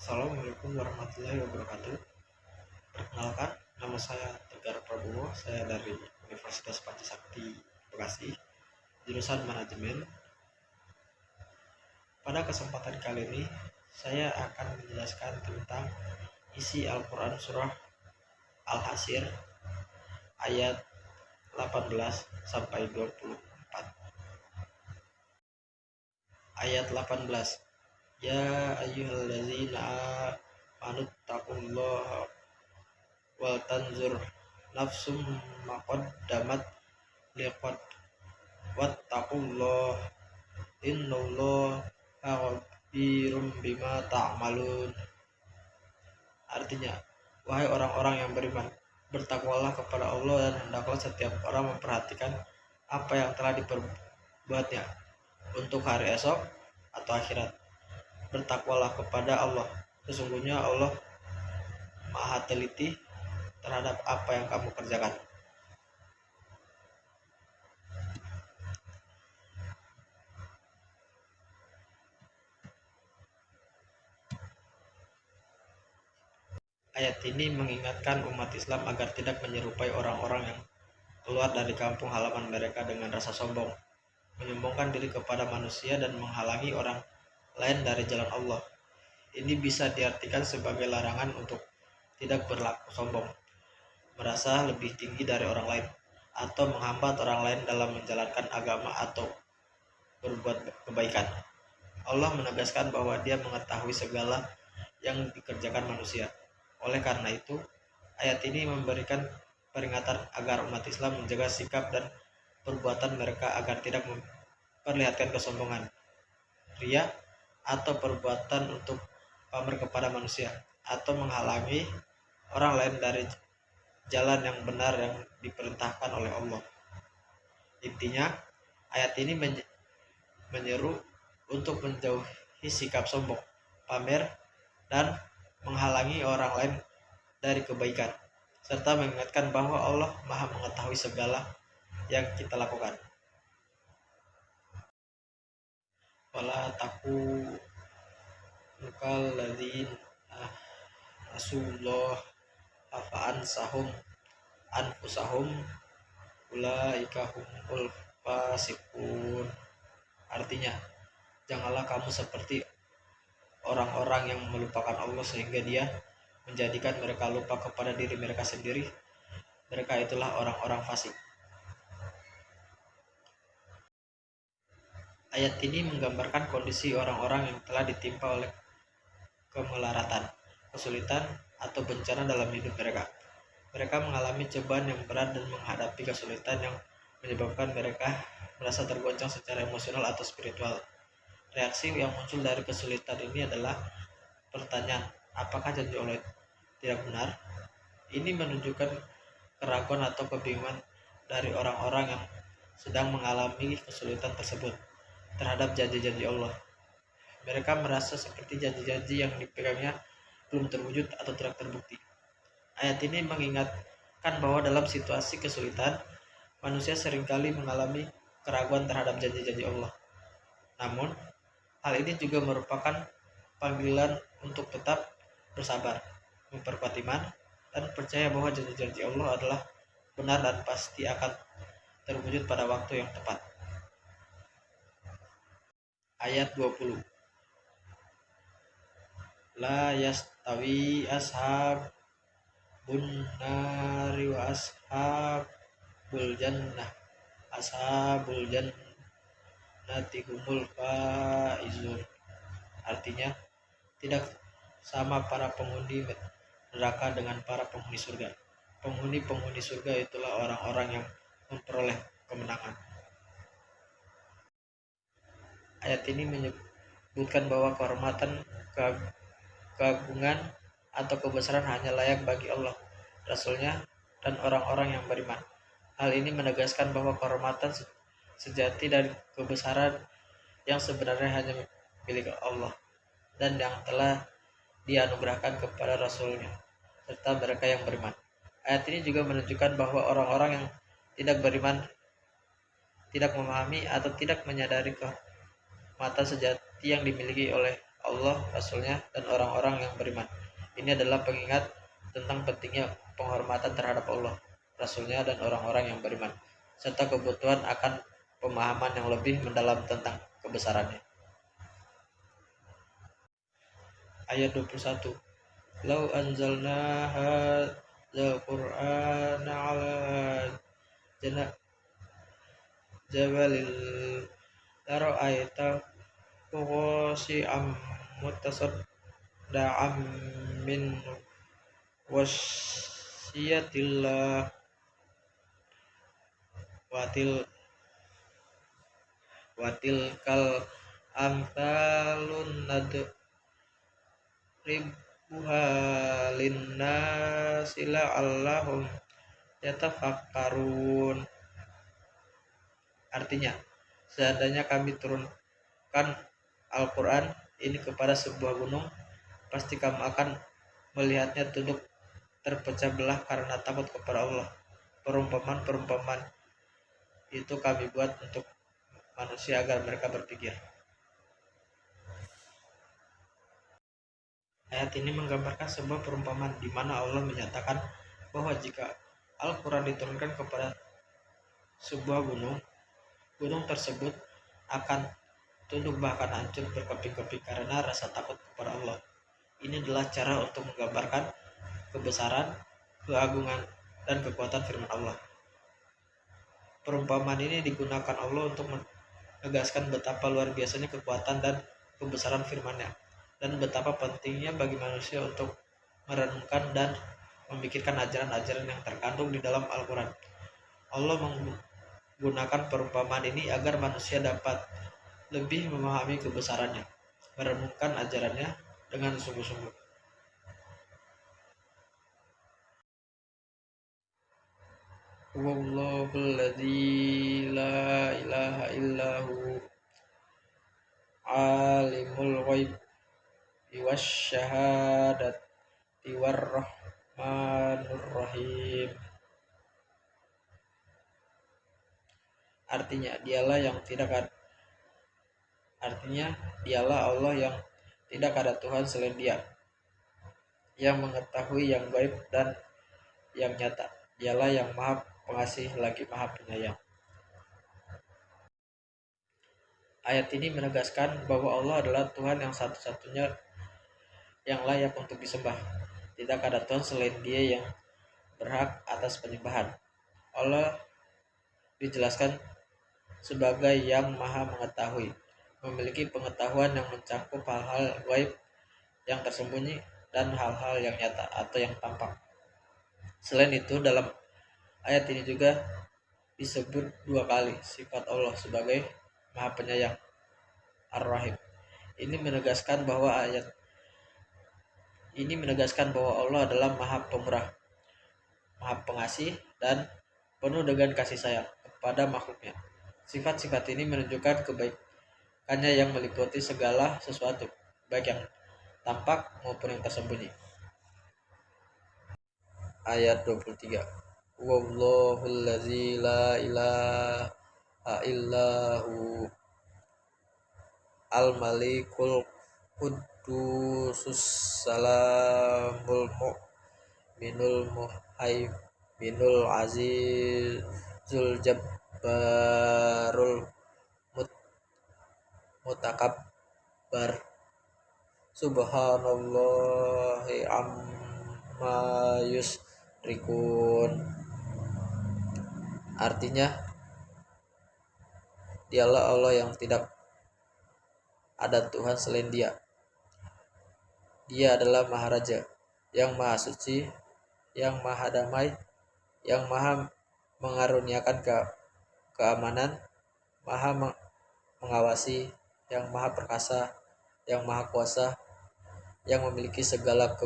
Assalamualaikum warahmatullahi wabarakatuh. Perkenalkan, nama saya Tegar Prabowo. Saya dari Universitas Pancasakti Bekasi, jurusan Manajemen. Pada kesempatan kali ini, saya akan menjelaskan tentang isi Al-Quran Surah Al-Hasyr ayat 18 sampai 24. Ayat 18. Ya ayyuhallazina amanu taqullaha wal tanzur nafsum maqaddamat liqad wattaqullah innallaha khabirum bima ta'malun. Artinya, wahai orang-orang yang beriman, bertakwalah kepada Allah dan hendaklah setiap orang memperhatikan apa yang telah diperbuatnya untuk hari esok atau akhirat. Bertakwalah kepada Allah, sesungguhnya Allah Maha teliti terhadap apa yang kamu kerjakan. Ayat ini mengingatkan umat Islam agar tidak menyerupai orang-orang yang keluar dari kampung halaman mereka dengan rasa sombong, menyombongkan diri kepada manusia dan menghalangi orang lain dari jalan Allah. Ini bisa diartikan sebagai larangan untuk tidak berlaku sombong, merasa lebih tinggi dari orang lain, atau menghambat orang lain dalam menjalankan agama atau berbuat kebaikan. Allah menegaskan bahwa Dia mengetahui segala yang dikerjakan manusia. Oleh karena itu, ayat ini memberikan peringatan agar umat Islam menjaga sikap dan perbuatan mereka agar tidak memperlihatkan kesombongan, ria, atau perbuatan untuk pamer kepada manusia, atau menghalangi orang lain dari jalan yang benar yang diperintahkan oleh Allah. Intinya, ayat ini menyeru untuk menjauhi sikap sombong, pamer, dan menghalangi orang lain dari kebaikan, serta mengingatkan bahwa Allah Maha mengetahui segala yang kita lakukan. Wala taku nukal ladin asullah afaan sahum anfusahum ulaika humul fasikun. Artinya, janganlah kamu seperti orang-orang yang melupakan Allah sehingga Dia menjadikan mereka lupa kepada diri mereka sendiri. Mereka itulah orang-orang fasik. Ayat ini menggambarkan kondisi orang-orang yang telah ditimpa oleh kemelaratan, kesulitan, atau bencana dalam hidup mereka. Mereka mengalami cobaan yang berat dan menghadapi kesulitan yang menyebabkan mereka merasa tergoncang secara emosional atau spiritual. Reaksi yang muncul dari kesulitan ini adalah pertanyaan, apakah janji Allah tidak benar? Ini menunjukkan keraguan atau kebingungan dari orang-orang yang sedang mengalami kesulitan tersebut terhadap janji-janji Allah. Mereka merasa seperti janji-janji yang dipegangnya belum terwujud atau tidak terbukti. Ayat ini mengingatkan bahwa dalam situasi kesulitan, manusia seringkali mengalami keraguan terhadap janji-janji Allah. Namun, hal ini juga merupakan panggilan untuk tetap bersabar, memperkuat iman, dan percaya bahwa janji-janji Allah adalah benar dan pasti akan terwujud pada waktu yang tepat. Ayat 20. La yastawi ashabun nari wa ashabul jannah. Ashabul jannati humul faizun. Artinya, tidak sama para penghuni neraka dengan para penghuni surga. Penghuni-penghuni surga itulah orang-orang yang memperoleh kemenangan. Ayat ini menyebutkan bahwa kehormatan, keagungan, atau kebesaran hanya layak bagi Allah, Rasul-Nya, dan orang-orang yang beriman. Hal ini menegaskan bahwa kehormatan sejati dan kebesaran yang sebenarnya hanya milik Allah dan yang telah dianugerahkan kepada Rasul-Nya serta mereka yang beriman. Ayat ini juga menunjukkan bahwa orang-orang yang tidak beriman tidak memahami atau tidak menyadari kehormatan sejati yang dimiliki oleh Allah, Rasulnya, dan orang-orang yang beriman. Ini adalah pengingat tentang pentingnya penghormatan terhadap Allah, Rasulnya, dan orang-orang yang beriman, serta kebutuhan akan pemahaman yang lebih mendalam tentang kebesarannya. Ayat 21. Lau anzalna hadzal Qur'ana 'ala jabalil lara'aitahu khashi'an mutasadda'an min wasyiatillah watil kal amsalun nadribuha linnasi la'allahum yatafakkarun. Artinya, seandainya kami turunkan Al-Quran ini kepada sebuah gunung, pasti kamu akan melihatnya tunduk terpecah belah karena takut kepada Allah. Perumpamaan itu kami buat untuk manusia agar mereka berpikir. Ayat ini menggambarkan sebuah perumpamaan di mana Allah menyatakan bahwa jika Al-Quran diturunkan kepada sebuah gunung tersebut akan tunduk bahkan hancur berkeping-keping karena rasa takut kepada Allah. Ini adalah cara untuk menggambarkan kebesaran, keagungan, dan kekuatan firman Allah. Perumpamaan ini digunakan Allah untuk menegaskan betapa luar biasanya kekuatan dan kebesaran firman-Nya, dan betapa pentingnya bagi manusia untuk merenungkan dan memikirkan ajaran-ajaran yang terkandung di dalam Al-Quran. Allah menggunakan perumpamaan ini agar manusia dapat lebih memahami kebesarannya, merenungkan ajarannya dengan sungguh-sungguh. Wallahul ladzi la ilaha illahu alimul ghaibi wasyahadati warrahmanur rahim. Artinya, dialah Allah yang tidak ada Tuhan selain Dia, yang mengetahui yang gaib dan yang nyata. Dialah yang Maha Pengasih lagi Maha Penyayang. Ayat ini menegaskan bahwa Allah adalah Tuhan yang satu-satunya yang layak untuk disembah. Tidak ada Tuhan selain Dia yang berhak atas penyembahan. Allah dijelaskan sebagai yang Maha Mengetahui, memiliki pengetahuan yang mencakup hal-hal gaib yang tersembunyi dan hal-hal yang nyata atau yang tampak. Selain itu, dalam ayat ini juga disebut 2 kali sifat Allah sebagai Maha Penyayang, Ar-Rahim. Ini menegaskan bahwa Allah adalah Maha Pemurah, Maha Pengasih, dan penuh dengan kasih sayang kepada makhluknya. Sifat-sifat ini menunjukkan kebaikannya yang meliputi segala sesuatu, baik yang tampak maupun yang tersembunyi. Ayat 23. Wallahul ladzi la ilaha illahu al-malikul qudusus salamul mu'minul muhaiminul azizul jabbarul mutakabbar subhanallahi amma yusyrikun. Artinya, dialah Allah yang tidak ada Tuhan selain Dia. Dia adalah Maharaja, yang Maha Suci, yang Maha Damai, yang Maha mengaruniakan keamanan, Maha mengawasi, yang Maha Perkasa, yang Maha Kuasa, yang memiliki segala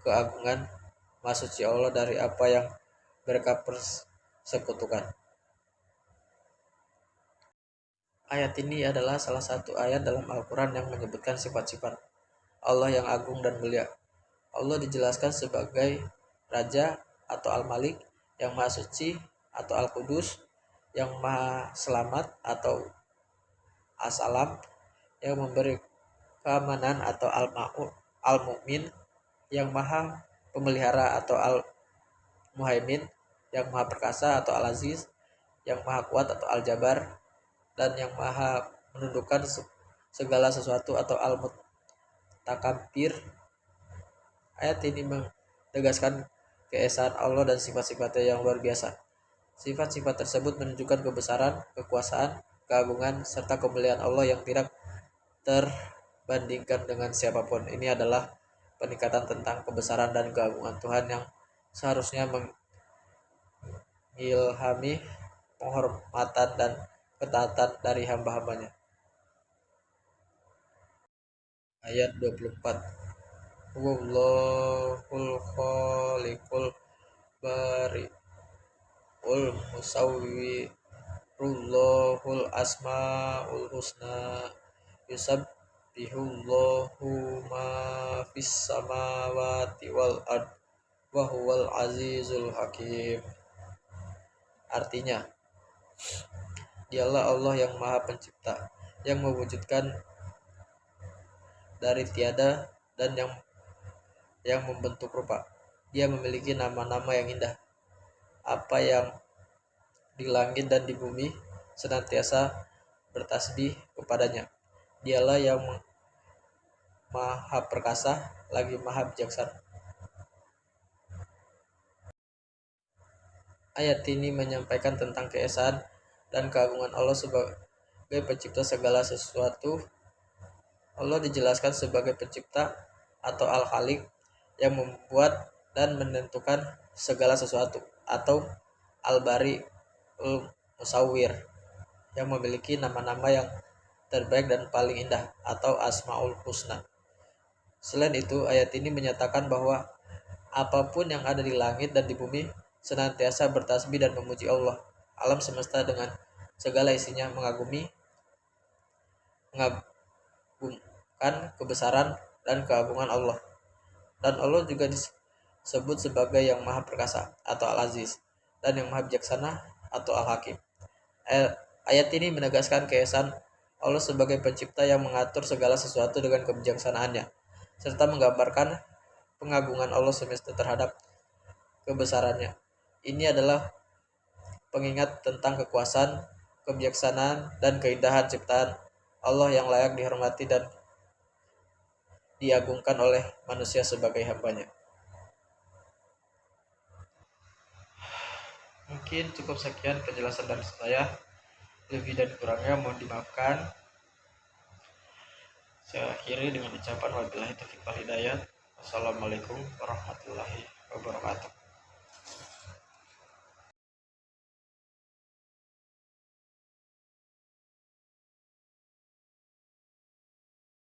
keagungan. Maha Suci Allah dari apa yang mereka persekutukan. Ayat ini adalah salah satu ayat dalam Al-Quran yang menyebutkan sifat-sifat Allah yang agung dan mulia. Allah dijelaskan sebagai Raja atau Al-Malik, yang Maha Suci atau Al-Qudus, yang Maha Selamat atau As-Salam, yang memberi keamanan atau al-mu'min yang maha pemelihara atau al-muhaimin yang maha perkasa atau al-aziz yang maha kuat atau al-jabar dan yang maha menundukkan segala sesuatu atau al-mutakabbir. Ayat ini menegaskan keesaan Allah dan sifat-sifatnya yang luar biasa. Sifat-sifat tersebut menunjukkan kebesaran, kekuasaan, keagungan, serta kemuliaan Allah yang tidak terbandingkan dengan siapapun. Ini adalah peningkatan tentang kebesaran dan keagungan Tuhan yang seharusnya mengilhami penghormatan dan ketaatan dari hamba-hambanya. Ayat 24. Wallahul khaliqul bari'ul musawwirullahul asmaul husna yusabbihullahu ma fis samawati wal ard wa huwal azizul hakim. Artinya, dialah Allah yang maha pencipta, yang mewujudkan dari tiada dan yang membentuk rupa. Dia memiliki nama-nama yang indah. Apa yang di langit dan di bumi senantiasa bertasbih kepadanya. Dialah yang maha perkasa lagi maha bijaksana. Ayat ini menyampaikan tentang keesaan dan keagungan Allah sebagai pencipta segala sesuatu. Allah dijelaskan sebagai pencipta atau al-khaliq yang membuat dan menentukan segala sesuatu, atau al-bari musawwir yang memiliki nama-nama yang terbaik dan paling indah, atau asmaul husna. Selain itu, ayat ini menyatakan bahwa apapun yang ada di langit dan di bumi senantiasa bertasbih dan memuji Allah. Alam semesta dengan segala isinya mengagumkan kebesaran dan keagungan Allah. Dan Allah juga disebut sebagai yang maha perkasa atau al-aziz dan yang maha bijaksana atau al-hakim. Ayat ini menegaskan keesaan Allah sebagai pencipta yang mengatur segala sesuatu dengan kebijaksanaannya, serta menggambarkan pengagungan Allah semesta terhadap kebesarannya. Ini adalah pengingat tentang kekuasaan, kebijaksanaan, dan keindahan ciptaan Allah yang layak dihormati dan diagungkan oleh manusia sebagai hambanya. Mungkin cukup sekian penjelasan dari saya. Lebih dan kurangnya mohon dimaafkan. Saya akhiri dengan ucapan wabillahi taufiq wal hidayah. Wassalamualaikum warahmatullahi wabarakatuh.